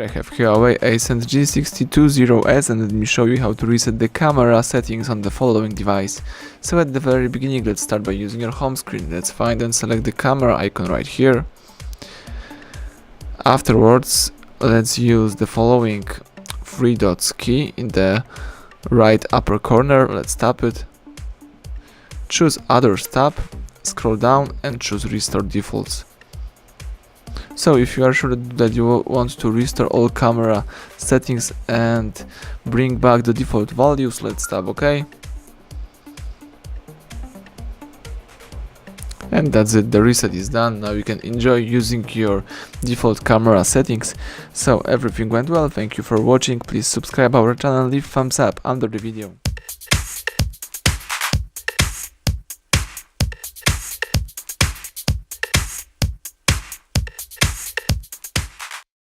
Here I have HUAWEI Ascend G620s, and let me show you how to reset the camera settings on the following device. So at the very beginning, let's start by using your home screen. Let's find and select the camera icon right here. Afterwards, let's use the following three dots key in the right upper corner. Let's tap it. Choose Others tab, scroll down and choose Restore Defaults. So if you are sure that you want to restore all camera settings and bring back the default values, let's tap OK. And that's it, the reset is done. Now you can enjoy using your default camera settings. So everything went well, thank you for watching, please subscribe our channel, leave thumbs up under the video.